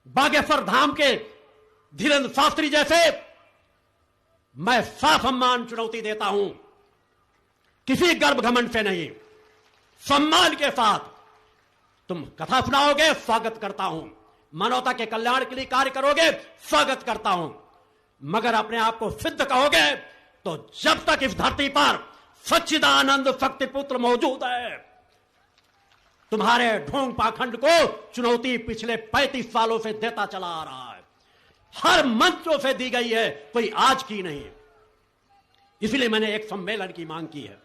बागेश्वर धाम के धीरेन्द्र शास्त्री जैसे मैं साफ सम्मान चुनौती देता हूं, किसी गर्व घमंड से नहीं, सम्मान के साथ तुम कथा सुनाओगे, स्वागत करता हूं। मानवता के कल्याण के लिए कार्य करोगे, स्वागत करता हूं। मगर अपने आप को सिद्ध कहोगे तो जब तक इस धरती पर सच्चिदानंद शक्ति पुत्र मौजूद है, तुम्हारे ढोंग पाखंड को चुनौती पिछले 35 सालों से देता चला आ रहा है। हर मंचों से दी गई है, कोई आज की नहीं। इसलिए मैंने एक सम्मेलन की मांग की है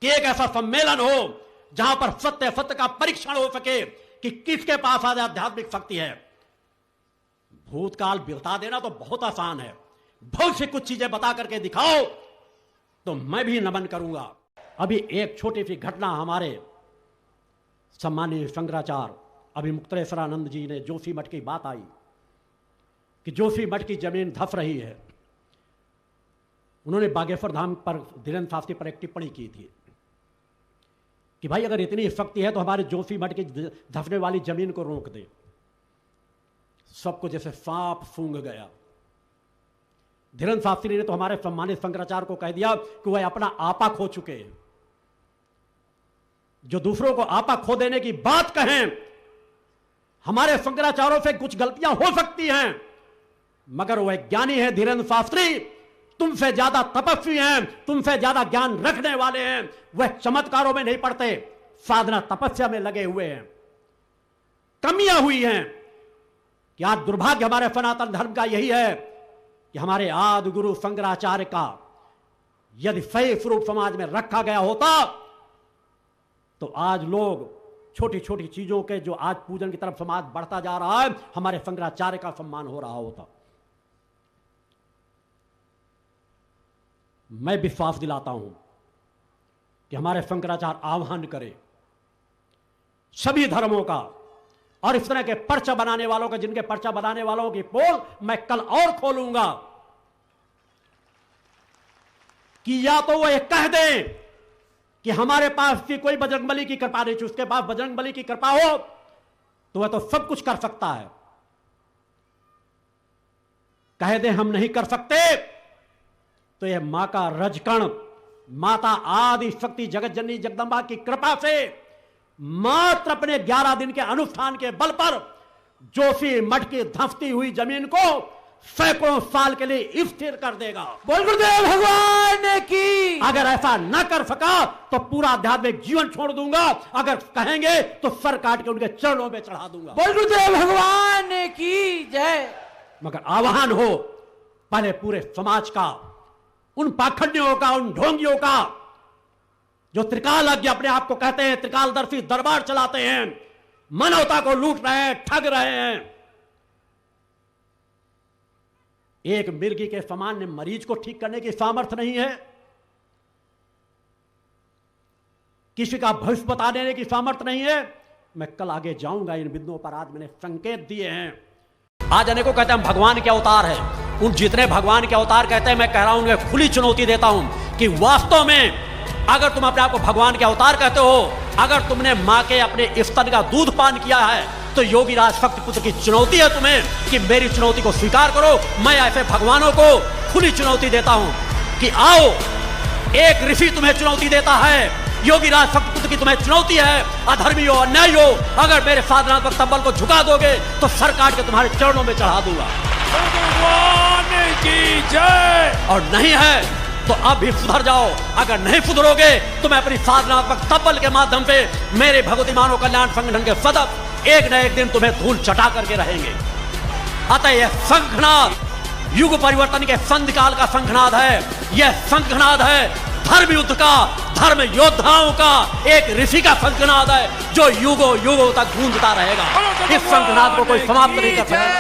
कि एक ऐसा सम्मेलन हो जहां पर सत्य सत्य का परीक्षण हो सके कि किसके पास आज आध्यात्मिक शक्ति है। भूतकाल बिता देना तो बहुत आसान है, भविष्य कुछ चीजें बता करके दिखाओ तो मैं भी नमन करूंगा। अभी एक छोटी सी घटना, हमारे सम्मानीय शंकराचार्य अभिमुक्तेश्वरानंद जी ने जोशी मठ की बात आई कि जोशी मठ की जमीन धस रही है। उन्होंने बागेश्वर धाम पर धीरेन्द्र शास्त्री पर एक टिप्पणी की थी कि भाई अगर इतनी शक्ति है तो हमारे जोशी मठ की धसने वाली जमीन को रोक दे। सबको जैसे सांप सूंघ गया। धीरेन्द्र शास्त्री ने तो हमारे सम्मानित शंकराचार्य को कह दिया कि वह अपना आपा खो चुके हैं। जो दूसरों को आपा खो देने की बात कहें, हमारे शंकराचार्यों से कुछ गलतियां हो सकती हैं, मगर वह ज्ञानी है धीरेन्द्र शास्त्री, तुमसे ज्यादा तपस्वी हैं, तुमसे ज्यादा ज्ञान रखने वाले हैं। वह चमत्कारों में नहीं पड़ते, साधना तपस्या में लगे हुए हैं। कमियां हुई हैं कि आज दुर्भाग्य हमारे सनातन धर्म का यही है कि हमारे आदि गुरु शंकराचार्य का यदि सही स्वरूप समाज में रखा गया होता तो आज लोग छोटी छोटी चीजों के जो आज पूजन की तरफ समाज बढ़ता जा रहा है, हमारे शंकराचार्य का सम्मान हो रहा होता। मैं विश्वास दिलाता हूं कि हमारे शंकराचार्य आह्वान करें सभी धर्मों का, और इस तरह के पर्चा बनाने वालों का, जिनके पर्चा बनाने वालों की पोल मैं कल और खोलूंगा कि या तो वो ये कह दें कि हमारे पास की कोई बजरंगबली की कृपा नहीं, उसके पास बजरंगबली की कृपा हो तो वह तो सब कुछ कर सकता है। कह दे हम नहीं कर सकते तो यह मां का रजकण, माता आदि शक्ति जगत जननी जगदंबा की कृपा से मात्र अपने 11 दिन के अनुष्ठान के बल पर जोशी मठ की धंसती हुई जमीन को सैकड़ों साल के लिए स्थिर कर देगा। बोल गुरुदेव भगवान की। अगर ऐसा न कर सका तो पूरा आध्यात्मिक जीवन छोड़ दूंगा, अगर कहेंगे तो सर काट के उनके चरणों पे चढ़ा दूंगा। बोल गुरुदेव भगवान की जय। मगर आह्वान हो पहले पूरे समाज का, उन पाखंडियों का, उन ढोंगियों का जो त्रिकालज्ञ अपने आप को कहते हैं, त्रिकालदर्शी दरबार चलाते हैं, मानवता को लूट रहे हैं, ठग रहे हैं। एक मिर्गी के सामान्य मरीज को ठीक करने की सामर्थ्य नहीं है, किसी का भविष्य बता देने की सामर्थ्य नहीं है। मैं कल आगे जाऊंगा इन बिंदुओं पर, आज मैंने संकेत दिए हैं। आज अनेकों कहते हैं भगवान के अवतार है, उन जितने भगवान के अवतार कहते हैं, मैं कह रहा हूं उन्हें खुली चुनौती देता हूं कि वास्तव में अगर तुम अपने आप को भगवान के अवतार कहते हो, अगर तुमने मां के अपने स्तन का दूध पान किया है, तो योगीराज शक्ति पुत्र की चुनौती है तुम्हें कि मेरी चुनौती को स्वीकार करो। मैं ऐसे भगवानों को खुली चुनौती देता हूं कि आओ, एक ऋषि तुम्हें चुनौती देता है, योगीराज शक्ति पुत्र की तुम्हें चुनौती है, अधर्मी हो, अन्यायी हो, अगर मेरे साधनात्मक तंबल को झुका दोगे तो सर काट के तुम्हारे चरणों में चढ़ा दूंगा। भगवान की जय। और नहीं है तो अब भी सुधर जाओ, अगर नहीं सुधरोगे तो मैं अपनी साधनात्मक तंबल के माध्यम से मेरे भगवती मानव कल्याण संगठन के सदस्य एक न एक दिन तुम्हें धूल चटा करके रहेंगे। अतः यह शंखनाद युग परिवर्तन के संधिकाल का शंखनाद है, यह शंखनाद है धर्म युद्ध का, धर्म योद्धाओं का, एक ऋषि का शंखनाद है जो युगों युगों तक गूंजता रहेगा। इस शंखनाद को कोई समाप्त नहीं कर सकता।